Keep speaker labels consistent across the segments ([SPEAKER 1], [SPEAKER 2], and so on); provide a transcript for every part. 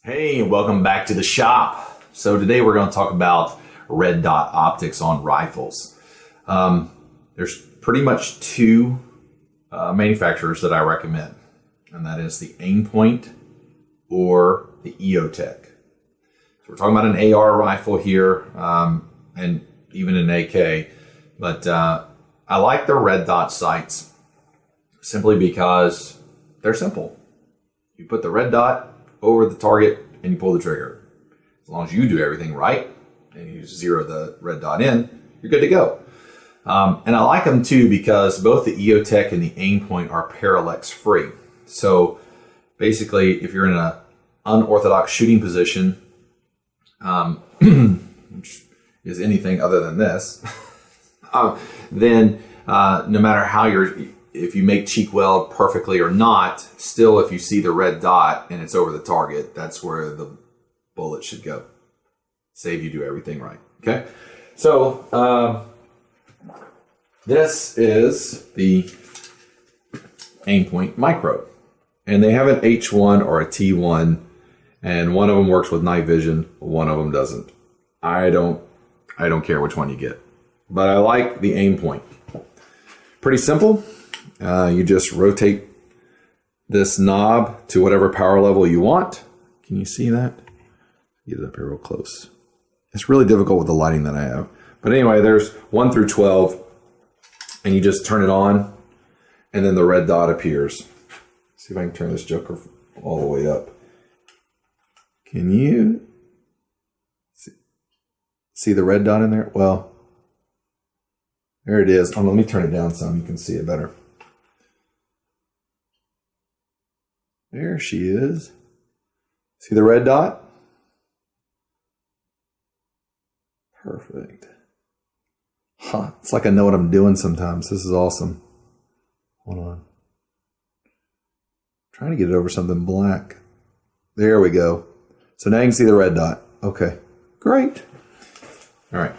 [SPEAKER 1] Hey, and welcome back to the shop. So today we're going to talk about red dot optics on rifles. There's pretty much two manufacturers that I recommend, and that is the Endpoint or the EOTech. So we're talking about an AR rifle here, and even an AK, but I like the red dot sights simply because they're simple. You put the red dot over the target and you pull the trigger. As long as you do everything right and you zero the red dot in, you're good to go. And I like them too because both the EOTech and the Endpoint are parallax free. So basically, if you're in an unorthodox shooting position, which is anything other than this, then no matter how if you make cheek weld perfectly or not, still if you see the red dot and it's over the target, that's where the bullet should go. Save you do everything right. Okay, so this is the Endpoint Micro, and they have an H1 or a T1, and one of them works with night vision, one of them doesn't. I don't care which one you get, but I like the Endpoint. Pretty simple. You just rotate this knob to whatever power level you want. Can you see that? Get it up here real close. It's really difficult with the lighting that I have. But anyway, there's 1 through 12, and you just turn it on, and then the red dot appears. Let's see if I can turn this joker all the way up. Can you see the red dot in there? Well, there it is. Oh, let me turn it down some. You can see it better. There she is. See the red dot? Perfect. Huh. It's like I know what I'm doing sometimes. This is awesome. Hold on. I'm trying to get it over something black. There we go. So now you can see the red dot. Okay. Great. All right.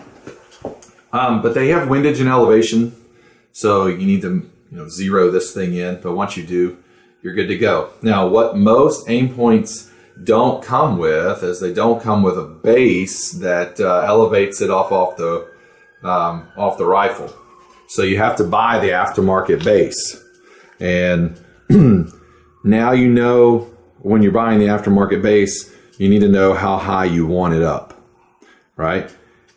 [SPEAKER 1] But they have windage and elevation, so you need to zero this thing in. But once you do, you're good to go. Now, what most aim points don't come with is they don't come with a base that elevates it off the rifle. So you have to buy the aftermarket base. And now you know when you're buying the aftermarket base, you need to know how high you want it up, right?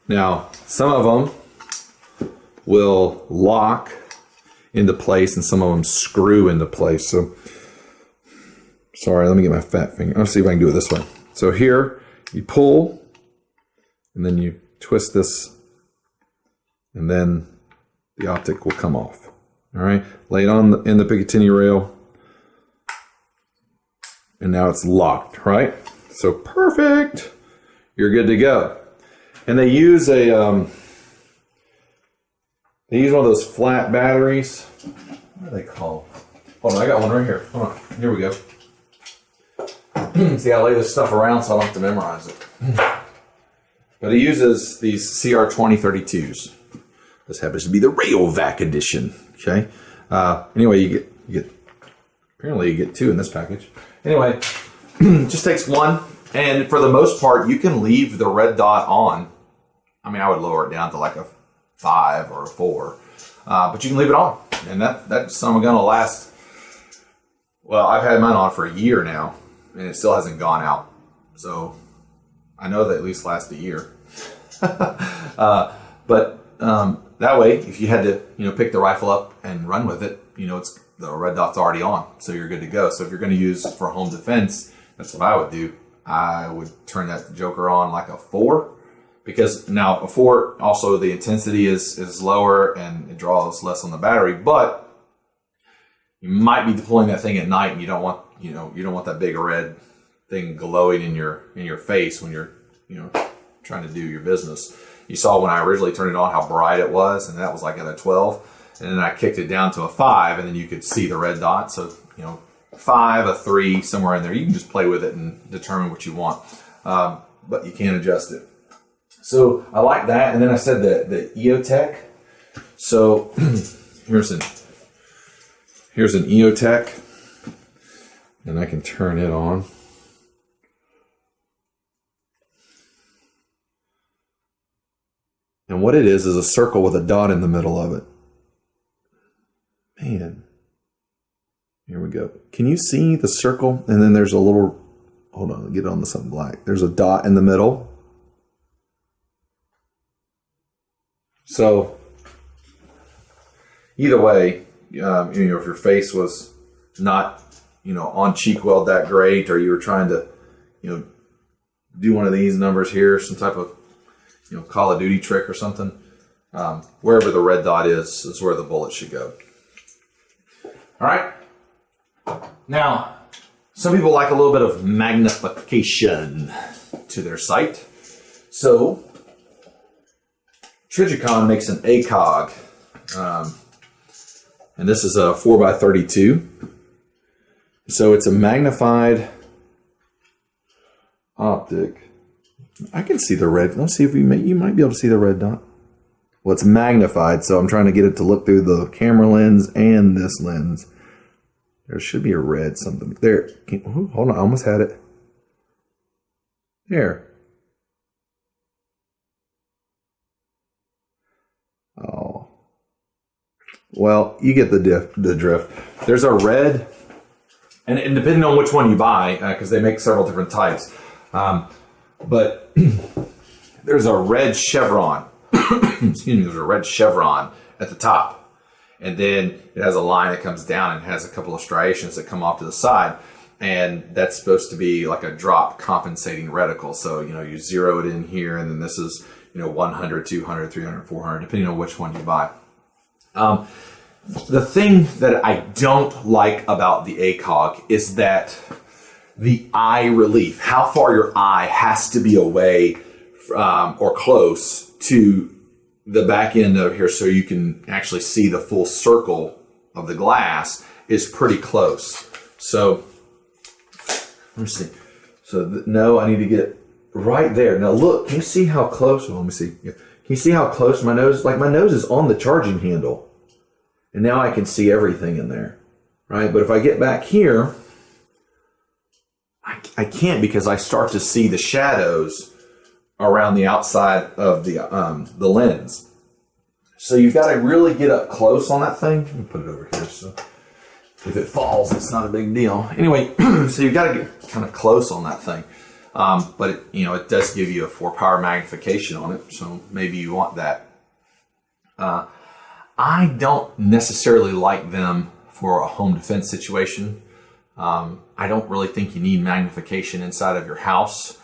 [SPEAKER 1] Now, some of them will lock into place and some of them screw into place. So, sorry, let me get my fat finger. Let's see if I can do it this way. So here, you pull, and then you twist this, and then the optic will come off. All right, lay it on in the Picatinny rail, and now it's locked, right? So perfect, you're good to go. And they use one of those flat batteries. What are they called? Hold on, I got one right here. Hold on, here we go. See, I lay this stuff around so I don't have to memorize it. But it uses these CR2032s. This happens to be the Rayovac edition. Okay. Anyway, you get apparently you get two in this package. Anyway, just takes one, and for the most part, you can leave the red dot on. I mean, I would lower it down to like a 5 or a 4, but you can leave it on, and that's going to last. Well, I've had mine on for a year now, and it still hasn't gone out. So I know that at least lasts a year. But that way, if you had to, pick the rifle up and run with it, it's the red dot's already on, so you're good to go. So if you're going to use for home defense, that's what I would do. I would turn that joker on like a 4, because now a 4 also the intensity is lower and it draws less on the battery, but you might be deploying that thing at night and you don't want that big red thing glowing in your face when you're trying to do your business. You saw when I originally turned it on how bright it was, and that was like at a 12, and then I kicked it down to a 5, and then you could see the red dot. So 5, a 3, somewhere in there. You can just play with it and determine what you want, but you can adjust it. So I like that. And then I said the EOTech. So here's an EOTech, and I can turn it on. And what it is a circle with a dot in the middle of it. Man. Here we go. Can you see the circle? And then there's a little, hold on, get on to something black. There's a dot in the middle. So either way, you know, if your face was not, you know, on cheek weld that great, or you were trying to, you know, do one of these numbers here, some type of, you know, Call of Duty trick or something, wherever the red dot is where the bullet should go. All right. Now, some people like a little bit of magnification to their sight. So, Trijicon makes an ACOG, and this is a 4x32. So it's a magnified optic. I can see the red. Let's see if you might be able to see the red dot. Well, it's magnified, so I'm trying to get it to look through the camera lens and this lens. There should be a red something there. Hold on, I almost had it. There. Oh. Well, you get the drift. There's a red, and depending on which one you buy, because they make several different types, but there's a red chevron. Excuse me. There's a red chevron at the top. And then it has a line that comes down and has a couple of striations that come off to the side. And that's supposed to be like a drop compensating reticle. So, you know, you zero it in here, and then this is, you know, 100, 200, 300, 400, depending on which one you buy. The thing that I don't like about the ACOG is that the eye relief, how far your eye has to be away or close to the back end of here so you can actually see the full circle of the glass, is pretty close. So let me see. So no, I need to get right there. Now look, can you see how close? Well, let me see. Yeah. Can you see how close my nose? Like my nose is on the charging handle, and now I can see everything in there, right? But if I get back here, I can't, because I start to see the shadows around the outside of the lens. So you've got to really get up close on that thing. Let me put it over here, so if it falls, it's not a big deal. Anyway, so you've got to get kind of close on that thing. But it, you know, it does give you a 4-power magnification on it, so maybe you want that. I don't necessarily like them for a home defense situation. I don't really think you need magnification inside of your house.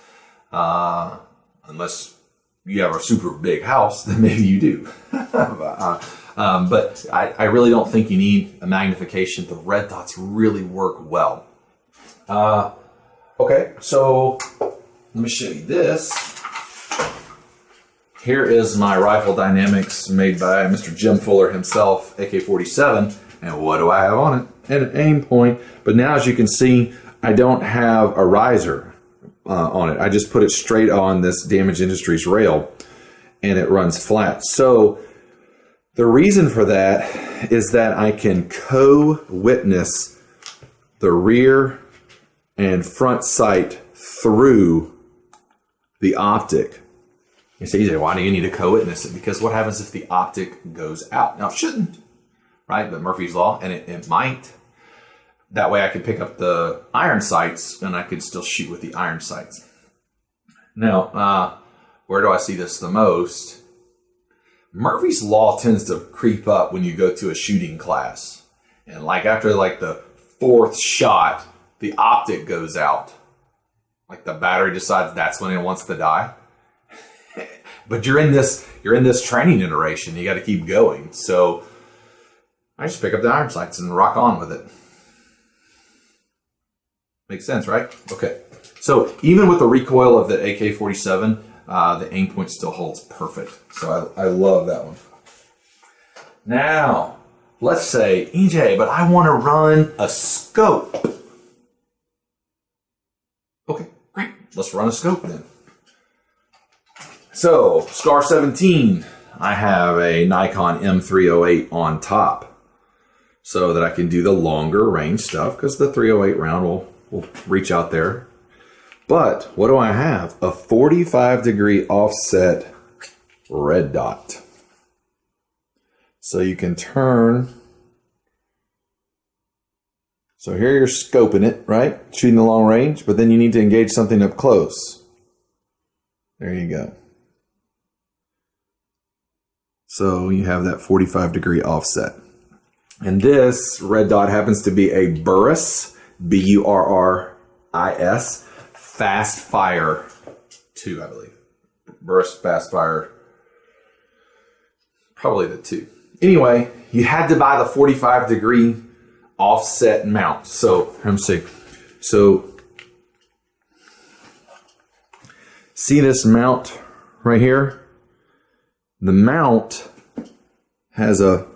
[SPEAKER 1] Unless you have a super big house, then maybe you do. But I really don't think you need a magnification. The red dots really work well. Okay, so let me show you this. Here is my Rifle Dynamics made by Mr. Jim Fuller himself, AK-47. And what do I have on it? An aim point. But now, as you can see, I don't have a riser on it. I just put it straight on this Damage Industries rail, and it runs flat. So the reason for that is that I can co-witness the rear and front sight through the optic. You say, why do you need to co-witness it? Because what happens if the optic goes out? Now, it shouldn't, right? But Murphy's Law, and it might. That way I could pick up the iron sights, and I could still shoot with the iron sights. Now, where do I see this the most? Murphy's Law tends to creep up when you go to a shooting class. And like after like the 4th shot, the optic goes out. Like the battery decides that's when it wants to die. But you're in this training iteration. You got to keep going. So I just pick up the iron sights and rock on with it. Makes sense, right? Okay. So even with the recoil of the AK-47, the aim point still holds perfect. So I love that one. Now, let's say, EJ, but I want to run a scope. Okay, great. Let's run a scope then. So, SCAR 17, I have a Nikon M308 on top so that I can do the longer range stuff, because the 308 round will reach out there. But what do I have? A 45-degree offset red dot. So you can turn. So here you're scoping it, right? Shooting the long range, but then you need to engage something up close. There you go. So you have that 45-degree offset. And this red dot happens to be a Burris, B-U-R-R-I-S, Fast Fire 2, I believe. Burris Fast Fire, probably the 2. Anyway, you had to buy the 45-degree offset mount. So, let me see. So, see this mount right here? The mount has a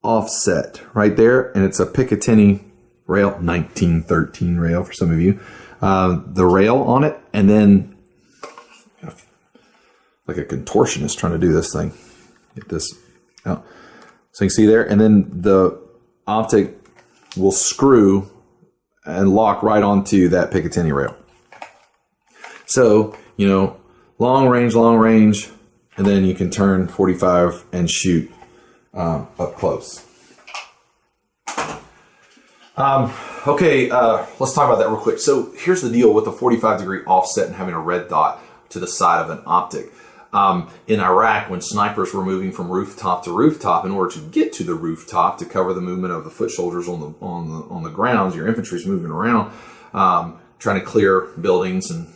[SPEAKER 1] offset right there, and it's a Picatinny rail, 1913 rail for some of you. The rail on it, and then like a contortionist trying to do this thing. Get this out. So you can see there, and then the optic will screw and lock right onto that Picatinny rail. So, you know, long range, and then you can turn 45 and shoot up close. Okay, let's talk about that real quick. So here's the deal with the 45-degree offset and having a red dot to the side of an optic. In Iraq, when snipers were moving from rooftop to rooftop, in order to get to the rooftop to cover the movement of the foot soldiers on the grounds, your infantry's moving around, trying to clear buildings and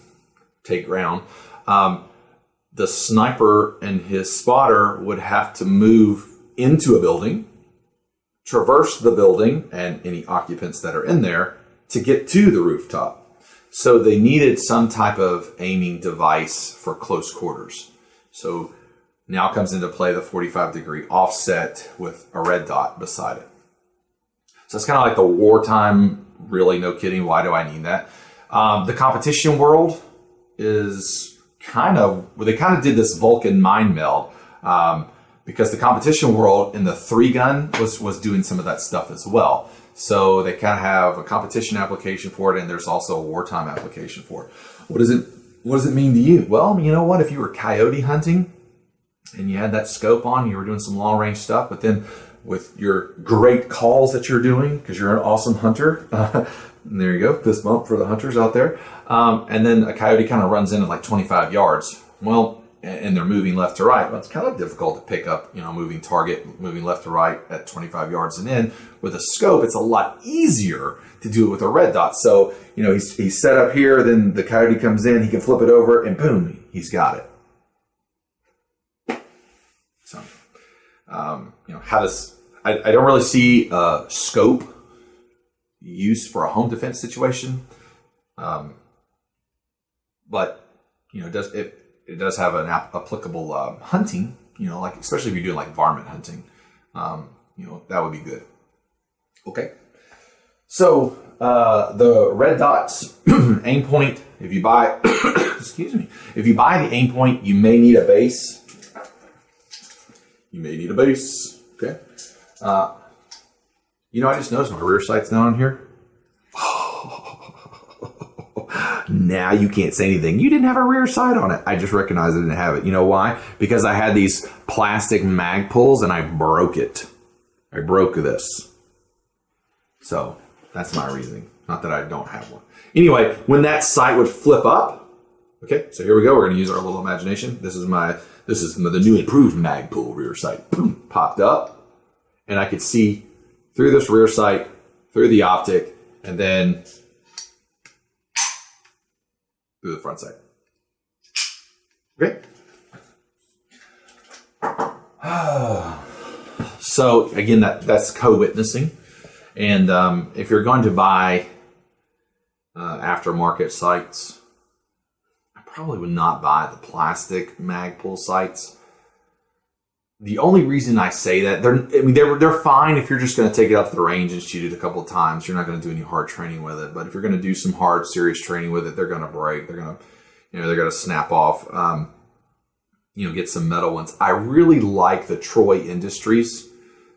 [SPEAKER 1] take ground. The sniper and his spotter would have to move into a building, traverse the building and any occupants that are in there to get to the rooftop. So they needed some type of aiming device for close quarters. So now comes into play the 45-degree offset with a red dot beside it. So it's kind of like the wartime, really, no kidding, why do I need that? The competition world is they kind of did this Vulcan mind meld, because the competition world in the 3-gun was doing some of that stuff as well. So they kind of have a competition application for it, and there's also a wartime application for it. What does it mean to you? Well, you know what? If you were coyote hunting and you had that scope on, you were doing some long range stuff, but then with your great calls that you're doing, because you're an awesome hunter, and there you go, fist bump for the hunters out there. And then a coyote kind of runs in at like 25 yards. Well, and they're moving left to right. Well, it's kind of difficult to pick up, moving target, moving left to right at 25 yards and in. With a scope, it's a lot easier to do it with a red dot. So, he's set up here, then the coyote comes in, he can flip it over, and boom, he's got it. So, how does, I don't really see scope use for a home defense situation. But, it does have an applicable hunting, like especially if you're doing like varmint hunting, that would be good. Okay. So the red dots, aim point, if you buy, if you buy the aim point, you may need a base. Okay. I just noticed my rear sight's not on here. Now you can't say anything. You didn't have a rear sight on it. I just recognized I didn't have it. You know why? Because I had these plastic mag pulls and I broke it. I broke this. So that's my reasoning. Not that I don't have one. Anyway, when that sight would flip up, okay, so here we go. We're going to use our little imagination. This is the new improved mag pull rear sight. Boom, popped up, and I could see through this rear sight, through the optic, and then through the front sight. Okay. So again, that's co-witnessing. And if you're going to buy aftermarket sights, I probably would not buy the plastic mag pull sights. The only reason I say that, they're fine if you're just going to take it out to the range and shoot it a couple of times. You're not going to do any hard training with it. But if you're going to do some hard, serious training with it, they're going to break. They're going to snap off. Get some metal ones. I really like the Troy Industries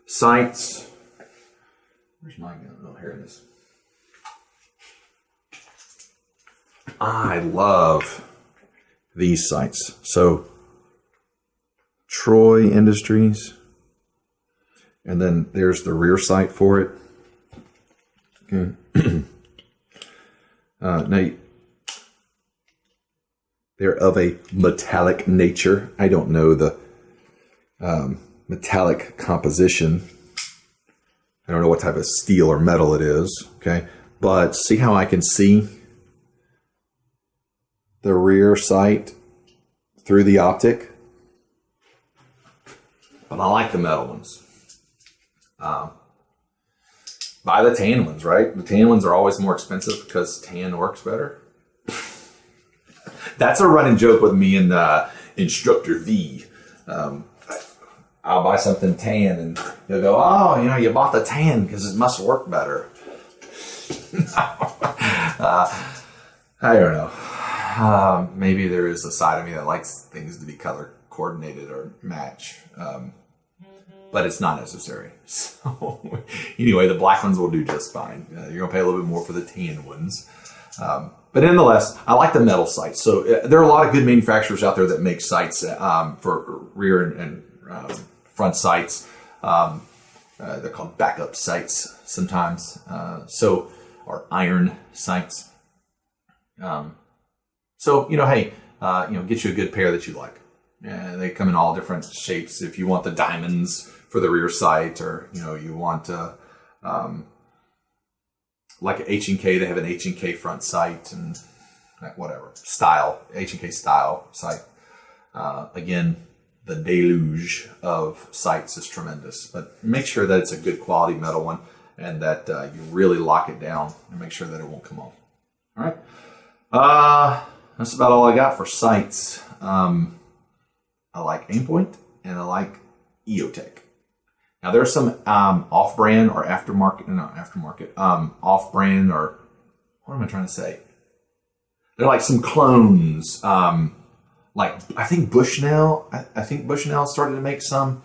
[SPEAKER 1] sights. Where's my gun? Oh, here it is. I love these sights. So Troy Industries. And then there's the rear sight for it. Okay. Now, they're of a metallic nature. I don't know the metallic composition. I don't know what type of steel or metal it is. Okay. But see how I can see the rear sight through the optic? But I like the metal ones. Buy the tan ones, right? The tan ones are always more expensive because tan works better. That's a running joke with me and Instructor V. I'll buy something tan and he'll go, oh, you know, you bought the tan because it must work better. I don't know. Maybe there is a side of me that likes things to be color coordinated or match. But it's not necessary. So anyway, the black ones will do just fine. You're going to pay a little bit more for the tan ones. But nonetheless, I like the metal sights. So there are a lot of good manufacturers out there that make sights for rear and front sights. They're called backup sights sometimes. Or iron sights. So, you know, hey, get you a good pair that you like. They come in all different shapes. If you want the diamonds for the rear sight, or you want like an H&K, they have an H&K front sight and whatever style, H&K style sight. Again, the deluge of sights is tremendous, but make sure that it's a good quality metal one and that you really lock it down and make sure that it won't come off. All right, that's about all I got for sights. I like Endpoint and I like EOTech. Now there's some off-brand or off-brand, or what am I trying to say? They're like some clones. Like I think Bushnell. I think Bushnell started to make some,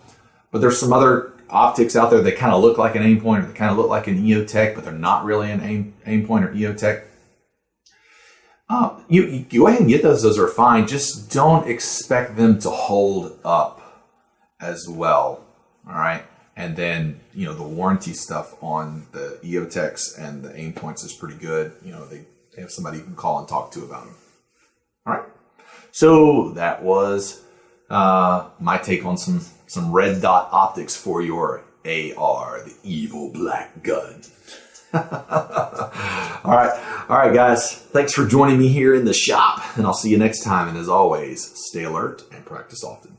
[SPEAKER 1] but there's some other optics out there that kind of look like an Endpoint or they kind of look like an EOTech, but they're not really an Endpoint or EOTech. You go ahead and get those. Those are fine. Just don't expect them to hold up as well. All right. And then, the warranty stuff on the EOTechs and the Aimpoints is pretty good. They have somebody you can call and talk to about them. All right. So that was my take on some red dot optics for your AR, the evil black gun. All right, guys. Thanks for joining me here in the shop, and I'll see you next time. And as always, stay alert and practice often.